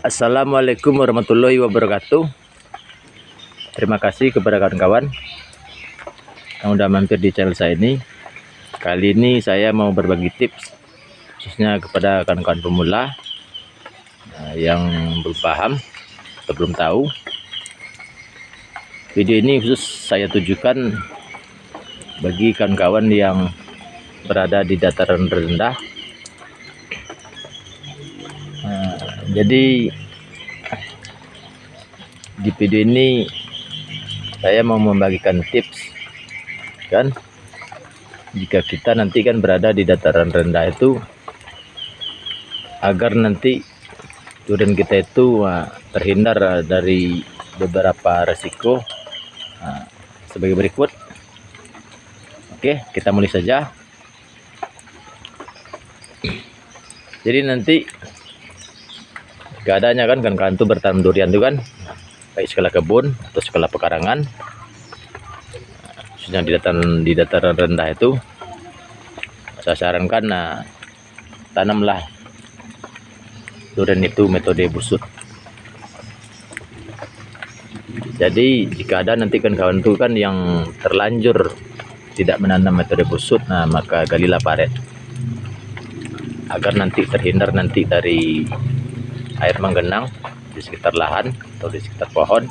Assalamualaikum warahmatullahi wabarakatuh. Terima kasih kepada kawan-kawan yang udah mampir di channel saya ini. Kali ini saya mau berbagi tips khususnya kepada kawan-kawan pemula yang belum paham atau belum tahu. Video ini khusus saya tujukan bagi kawan-kawan yang berada di dataran rendah. Jadi di video ini saya mau membagikan tips kan, jika kita nanti kan berada di dataran rendah itu, agar nanti durian kita itu terhindar dari beberapa resiko sebagai berikut. Oke, kita mulai saja. Jadi nanti keadaannya kan kawan-kawan tuh bertanam durian itu kan, baik skala kebun atau skala pekarangan, khususnya di dataran rendah itu, saya sarankan tanamlah durian itu metode busut. Jadi jika ada nanti kawan-kawan tuh kan yang terlanjur tidak menanam metode busut, maka galilah paret agar nanti terhindar nanti dari air menggenang di sekitar lahan atau di sekitar pohon,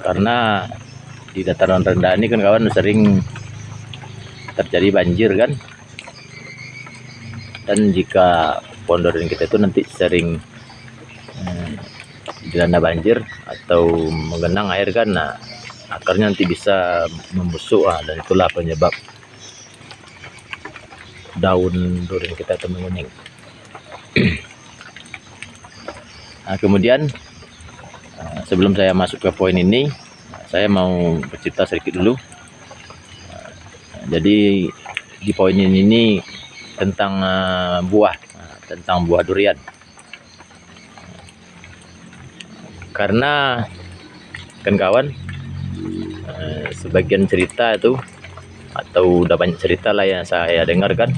karena di dataran rendah ini kan kawan sering terjadi banjir kan, dan jika pohon durian kita itu nanti sering dilanda banjir atau menggenang air kan, akarnya nanti bisa membusuk, dan itulah penyebab daun durian kita itu menguning. Kemudian sebelum saya masuk ke poin ini, saya mau bercerita sedikit dulu. Jadi di poin ini tentang tentang buah durian. Karena kan kawan, sebagian cerita itu atau udah banyak cerita lah yang saya dengar kan,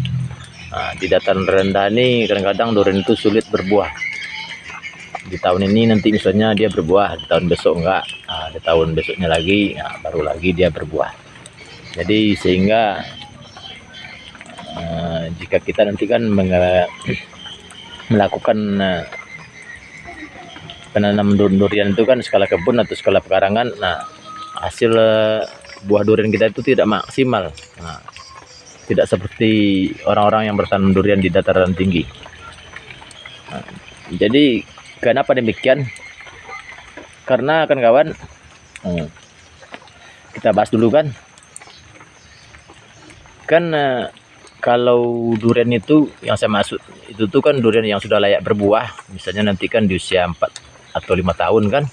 di dataran rendah ini kadang-kadang durian itu sulit berbuah. Di tahun ini nanti misalnya dia berbuah, di tahun besok enggak, di tahun besoknya lagi baru lagi dia berbuah. Jadi sehingga jika kita nanti kan melakukan penanam durian itu kan skala kebun atau skala pekarangan, hasil buah durian kita itu tidak maksimal, tidak seperti orang-orang yang bertanam durian di dataran tinggi. Jadi kenapa demikian? Karena kan kawan, kita bahas dulu kan kalau durian itu yang saya maksud itu tuh kan durian yang sudah layak berbuah, misalnya nanti kan di usia 4 atau 5 tahun kan.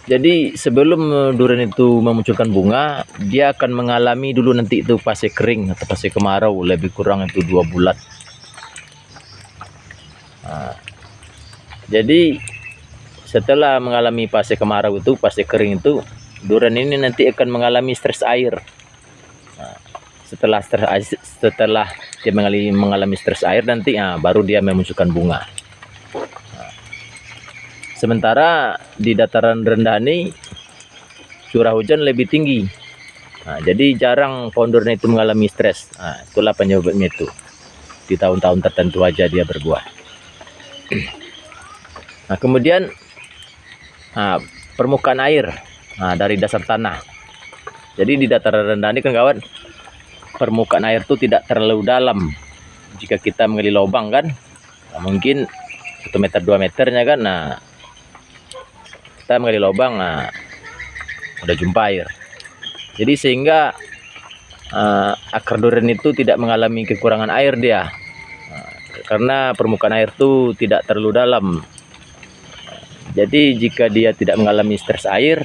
Jadi sebelum durian itu memunculkan bunga, dia akan mengalami dulu nanti itu fase kering atau fase kemarau, lebih kurang itu 2 bulan. Jadi setelah mengalami fase kemarau itu, fase kering itu, durian ini nanti akan mengalami stres air. Setelah dia mengalami stres air nanti, baru dia memunculkan bunga. Sementara di dataran rendah ini curah hujan lebih tinggi, jadi jarang pohon durian itu mengalami stres. Itulah penyebabnya itu. Di tahun-tahun tertentu aja dia berbuah. Kemudian permukaan air dari dasar tanah. Jadi di dataran rendah ini kan kawan, permukaan air itu tidak terlalu dalam. Jika kita menggali lubang kan, mungkin 1 meter 2 meternya kan, kita menggali lubang, udah jumpa air. Jadi sehingga akar durian itu tidak mengalami kekurangan air dia, karena permukaan air itu tidak terlalu dalam. Jadi jika dia tidak mengalami stres air,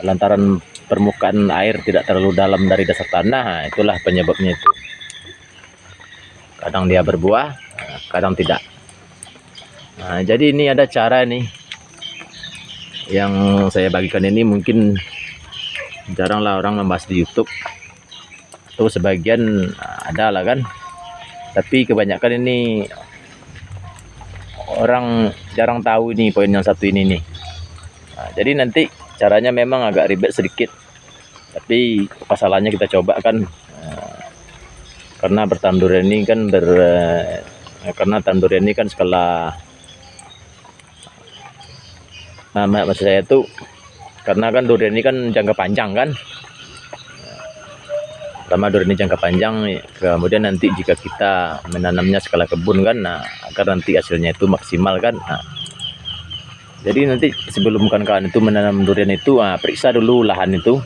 lantaran permukaan air tidak terlalu dalam dari dasar tanah, itulah penyebabnya itu. Kadang dia berbuah, kadang tidak. Jadi ini ada cara nih yang saya bagikan ini, mungkin jaranglah orang membahas di YouTube, atau sebagian ada lah kan, Tapi kebanyakan ini orang jarang tahu ini poin yang satu ini nih. Nah, jadi nanti caranya memang agak ribet sedikit, tapi pasalannya kita coba kan. Karena bertanam durian ini kan karena tanam durian ini kan skala, maksud saya tuh karena kan durian ini kan jangka panjang kan. Pertama durian ini jangka panjang, kemudian nanti jika kita menanamnya skala kebun kan, nah agar nanti hasilnya itu maksimal kan. Nah, jadi nanti sebelum kawan-kawan itu menanam durian itu, periksa dulu lahan itu,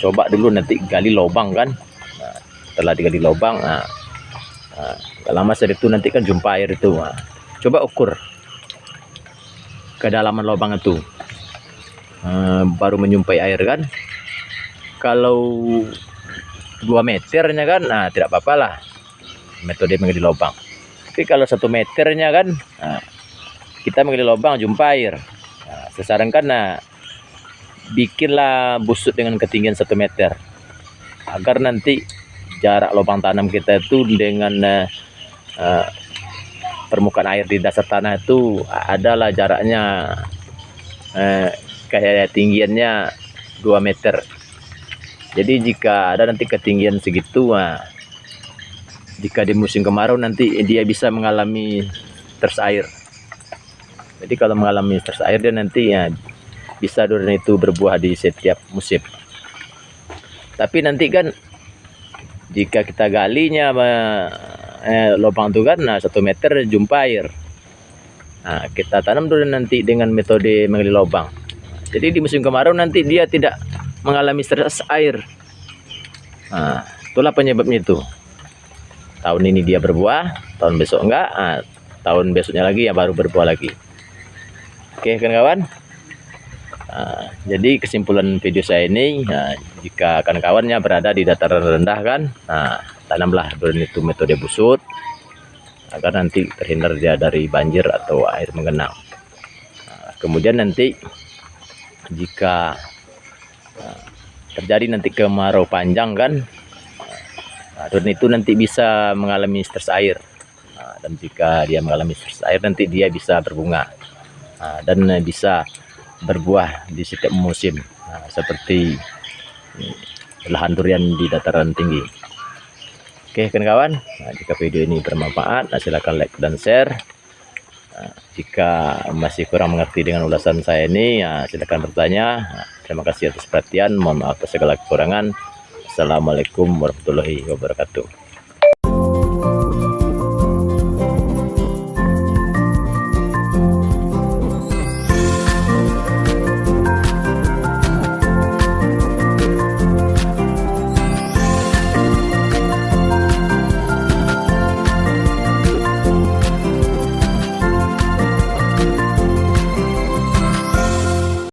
coba dulu nanti gali lubang kan. Nah, setelah digali lubang, gak lama setelah itu nanti kan jumpa air itu. Coba ukur kedalaman lubang itu, baru menyumpai air kan. Kalau 2 meternya kan, tidak apa-apa lah metode menggali lubang. Tapi kalau 1 meternya kan, kita menggali lubang jumpa air. Saya sarankan bikinlah busut dengan ketinggian 1 meter, agar nanti jarak lubang tanam kita itu dengan permukaan air di dasar tanah itu adalah jaraknya kayak tinggiannya 2 meter. Jadi jika ada nanti ketinggian segitu, jika di musim kemarau nanti dia bisa mengalami thirst air. Jadi kalau mengalami thirst air, dia nanti bisa durian itu berbuah di setiap musim. Tapi nanti kan jika kita galinya lubang itu kan 1 meter jumpa air. Nah, kita tanam durian nanti dengan metode menggali lubang. Jadi di musim kemarau nanti dia tidak mengalami stres air. Nah, itulah penyebabnya itu. Tahun ini dia berbuah, tahun besok enggak, tahun besoknya lagi baru berbuah lagi. Oke kan kawan. Jadi kesimpulan video saya ini, jika kawan-kawannya berada di dataran rendah kan, tanamlah durian itu metode busut, agar nanti terhindar dia dari banjir atau air menggenang. Kemudian nanti jika terjadi nanti kemarau panjang kan, durian itu nanti bisa mengalami stres air. Dan jika dia mengalami stres air, nanti dia bisa berbunga dan bisa berbuah di setiap musim, seperti lahan durian di dataran tinggi. Oke kan kawan, jika video ini bermanfaat, silakan like dan share. Jika masih kurang mengerti dengan ulasan saya ini, silakan bertanya. Terima kasih atas perhatian, mohon maaf atas segala kekurangan. Assalamualaikum warahmatullahi wabarakatuh.